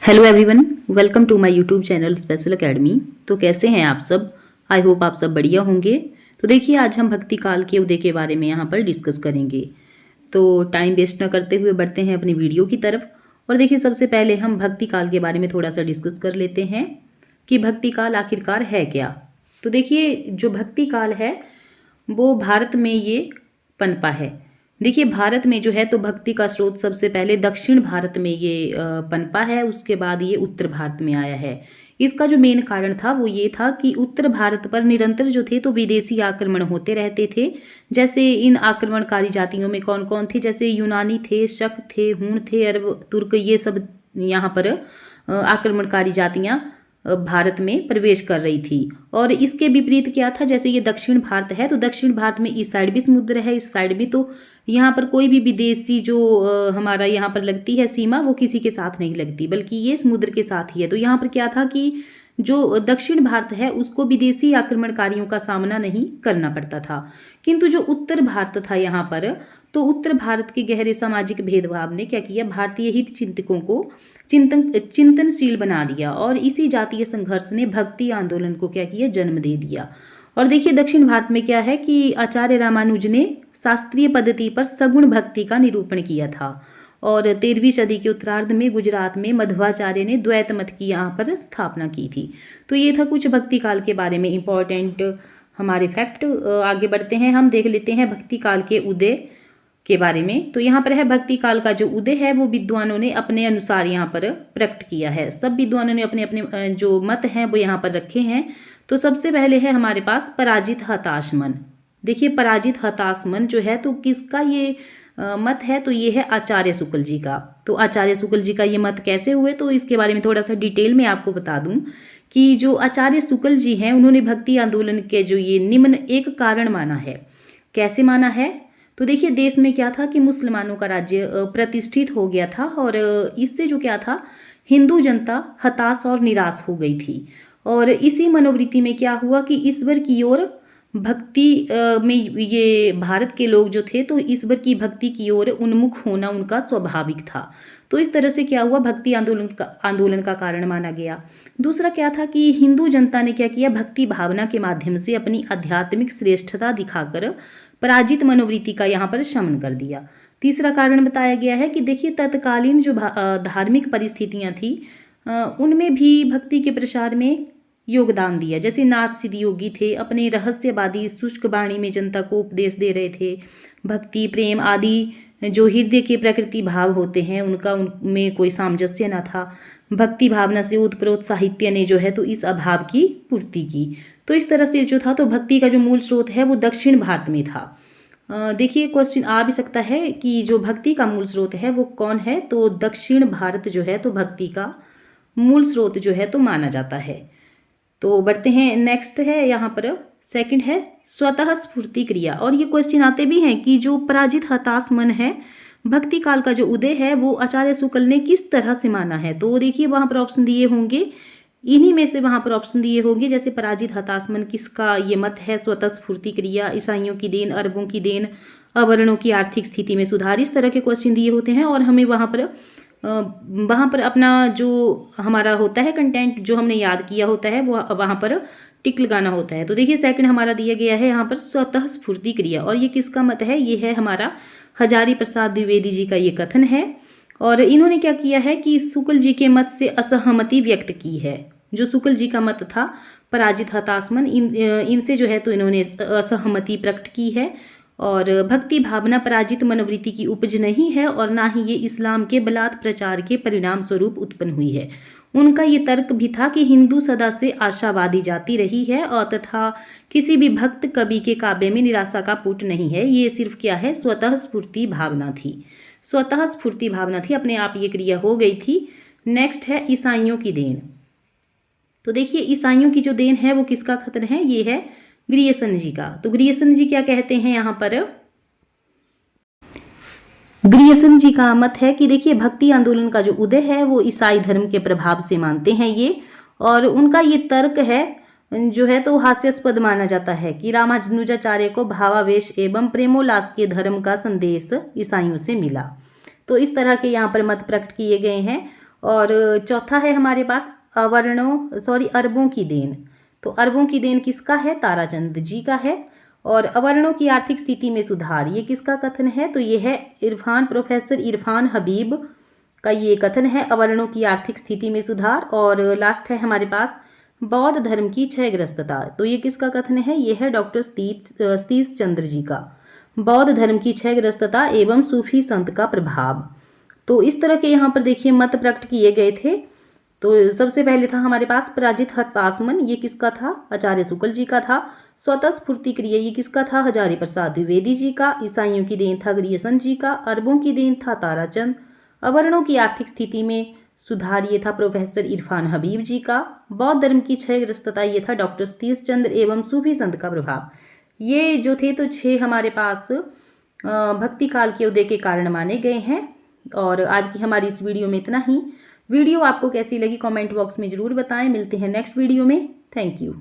Hello everyone, welcome to my YouTube channel special academy. तो कैसे हैं आप सब? आई होप आप सब बढ़िया होंगे। तो देखिए, आज हम भक्ति काल के उदय के बारे में यहाँ पर डिस्कस करेंगे। तो टाइम वेस्ट न करते हुए बढ़ते हैं अपनी वीडियो की तरफ। और देखिए, सबसे पहले हम भक्ति काल के बारे में थोड़ा सा डिस्कस कर लेते हैं कि भक्ति काल आखिरकार है क्या। तो देखिए, जो भक्ति काल है वो भारत में ये पनपा है। देखिए, भारत में जो है तो भक्ति का स्रोत सबसे पहले दक्षिण भारत में ये पनपा है, उसके बाद ये उत्तर भारत में आया है। इसका जो मेन कारण था वो ये था कि उत्तर भारत पर निरंतर जो थे तो विदेशी आक्रमण होते रहते थे। जैसे इन आक्रमणकारी जातियों में कौन कौन थे, जैसे यूनानी थे, शक थे, हूण थे, अरब, तुर्क, ये सब यहाँ पर आक्रमणकारी जातियाँ भारत में प्रवेश कर रही थी। और इसके विपरीत क्या था, जैसे ये दक्षिण भारत है तो दक्षिण भारत में इस साइड भी समुद्र है, इस साइड भी, तो यहाँ पर कोई भी विदेशी जो हमारा यहाँ पर लगती है सीमा, वो किसी के साथ नहीं लगती, बल्कि ये समुद्र के साथ ही है। तो यहाँ पर क्या था कि जो दक्षिण भारत है उसको विदेशी आक्रमणकारियों का सामना नहीं करना पड़ता था। किंतु जो उत्तर भारत था यहाँ पर, तो उत्तर भारत के गहरे सामाजिक भेदभाव ने क्या किया, भारतीय हित चिंतकों को चिंतनशील बना दिया। और इसी जातीय संघर्ष ने भक्ति आंदोलन को क्या किया, जन्म दे दिया। और देखिए, दक्षिण भारत में क्या है कि आचार्य रामानुज ने शास्त्रीय पद्धति पर सगुण भक्ति का निरूपण किया था। और 13वीं सदी के उत्तरार्ध में गुजरात में मध्वाचार्य ने द्वैत मत की यहाँ पर स्थापना की थी। तो ये था कुछ भक्ति काल के बारे में इंपॉर्टेंट हमारे फैक्ट। आगे बढ़ते हैं, हम देख लेते हैं भक्ति काल के उदय के बारे में। तो यहाँ पर है भक्ति काल का जो उदय है वो विद्वानों ने अपने अनुसार यहाँ पर प्रकट किया है। सब विद्वानों ने अपने अपने जो मत हैं वो यहाँ पर रखे हैं। तो सबसे पहले है हमारे पास पराजित हताश मन। देखिए, पराजित हताश मन जो है तो किसका ये मत है, तो ये है आचार्य शुक्ल जी का। तो आचार्य शुक्ल जी का ये मत कैसे हुए, तो इसके बारे में थोड़ा सा डिटेल में आपको बता दूं कि जो आचार्य शुक्ल जी हैं उन्होंने भक्ति आंदोलन के जो ये निम्न एक कारण माना है। कैसे माना है, तो देखिए, देश में क्या था कि मुसलमानों का राज्य प्रतिष्ठित हो गया था और इससे जो क्या था, हिंदू जनता हताश और निराश हो गई थी। और इसी मनोवृत्ति में क्या हुआ कि ईश्वर की ओर भक्ति में ये भारत के लोग जो थे तो ईश्वर की भक्ति की ओर उन्मुख होना उनका स्वाभाविक था। तो इस तरह से क्या हुआ, भक्ति आंदोलन का कारण माना गया। दूसरा क्या था कि हिंदू जनता ने क्या किया, भक्ति भावना के माध्यम से अपनी आध्यात्मिक श्रेष्ठता दिखाकर पराजित मनोवृत्ति का यहाँ पर शमन कर दिया। तीसरा कारण बताया गया है कि देखिए, तत्कालीन जो धार्मिक परिस्थितियाँ थी उनमें भी भक्ति के प्रसार में योगदान दिया। जैसे नाथ सिद्ध योगी थे, अपने रहस्यवादी शुष्क वाणी में जनता को उपदेश दे रहे थे। भक्ति, प्रेम आदि जो हृदय के प्रकृति भाव होते हैं उनका उनमें कोई सामंजस्य न था। भक्ति भावना से उत्प्रोत साहित्य ने जो है तो इस अभाव की पूर्ति की। तो इस तरह से जो था तो भक्ति का जो मूल स्रोत है वो दक्षिण भारत में था। देखिए, क्वेश्चन आ भी सकता है कि जो भक्ति का मूल स्रोत है वो कौन है, तो दक्षिण भारत जो है तो भक्ति का मूल स्रोत जो है तो माना जाता है। तो बढ़ते हैं, नेक्स्ट है यहाँ पर सेकंड है स्वतः स्फूर्ति क्रिया। और ये क्वेश्चन आते भी हैं कि जो पराजित हताश मन है, भक्ति काल का जो उदय है वो आचार्य शुक्ल ने किस तरह से माना है। तो देखिए, वहाँ पर ऑप्शन दिए होंगे, इन्हीं में से वहाँ पर ऑप्शन दिए होंगे। जैसे पराजित हताश मन किसका ये मत है, स्वतः स्फूर्ति क्रिया, ईसाइयों की देन, अरबों की देन, अवर्णों की आर्थिक स्थिति में सुधार, इस तरह के क्वेश्चन दिए होते हैं। और हमें वहाँ पर अपना जो हमारा होता है कंटेंट जो हमने याद किया होता है वो वहाँ पर टिक लगाना होता है। तो देखिए, सेकंड हमारा दिया गया है यहाँ पर स्वतः स्फूर्ति क्रिया। और ये किसका मत है, ये है हमारा हजारी प्रसाद द्विवेदी जी का ये कथन है। और इन्होंने क्या किया है कि शुक्ल जी के मत से असहमति व्यक्त की है। जो शुक्ल जी का मत था पराजित हताश मन, इनसे जो है तो इन्होंने असहमति प्रकट की है। और भक्ति भावना पराजित मनोवृत्ति की उपज नहीं है और ना ही ये इस्लाम के बलात् प्रचार के परिणाम स्वरूप उत्पन्न हुई है। उनका ये तर्क भी था कि हिंदू सदा से आशावादी जाति रही है और तथा किसी भी भक्त कवि के काव्य में निराशा का पुट नहीं है। ये सिर्फ क्या है, स्वतः स्फूर्ति भावना थी। स्वतः स्फूर्ति भावना थी, अपने आप ये क्रिया हो गई थी। नेक्स्ट है ईसाइयों की देन। तो देखिए, ईसाइयों की जो देन है वो किसका कथन है, ये है ग्रियर्सन जी का। तो ग्रियर्सन जी क्या कहते हैं यहाँ पर, ग्रियर्सन जी का मत है कि देखिए, भक्ति आंदोलन का जो उदय है वो ईसाई धर्म के प्रभाव से मानते हैं ये। और उनका ये तर्क है जो है तो हास्यास्पद माना जाता है कि रामानुजाचार्य को भावावेश एवं प्रेमोल्लास के धर्म का संदेश ईसाइयों से मिला। तो इस तरह के यहाँ पर मत प्रकट किए गए हैं। और चौथा है हमारे पास अरबों की देन। तो अरबों की देन किसका है? ताराचंद जी का है। और अवर्णों की आर्थिक स्थिति में सुधार, ये किसका कथन है? तो ये है प्रोफेसर इरफान हबीब का ये कथन है, अवर्णों की आर्थिक स्थिति में सुधार। और लास्ट है हमारे पास बौद्ध धर्म की क्षयग्रस्तता। तो ये किसका कथन है? ये है डॉक्टर सतीश चंद्र जी का, बौद्ध धर्म की क्षयग्रस्तता एवं सूफी संत का प्रभाव। तो इस तरह के यहाँ पर देखिए मत प्रकट किए गए थे। तो सबसे पहले था हमारे पास पराजित हतासमन, ये किसका था? आचार्य शुक्ल जी का था। स्वतः स्फूर्ति क्रिया, ये किसका था? हजारी प्रसाद द्विवेदी जी का। ईसाइयों की देन था ग्रियसन जी का। अरबों की देन था ताराचंद। अवर्णों की आर्थिक स्थिति में सुधार, ये था प्रोफेसर इरफान हबीब जी का। बौद्ध धर्म की क्षयग्रस्तता, ये था डॉक्टर सतीश चंद्र एवं सूफी संत का प्रभाव। ये जो थे तो 6 हमारे पास भक्ति काल के उदय के कारण माने गए हैं। और आज की हमारी इस वीडियो में इतना ही। वीडियो आपको कैसी लगी कमेंट बॉक्स में ज़रूर बताएं। मिलते हैं नेक्स्ट वीडियो में। Thank you.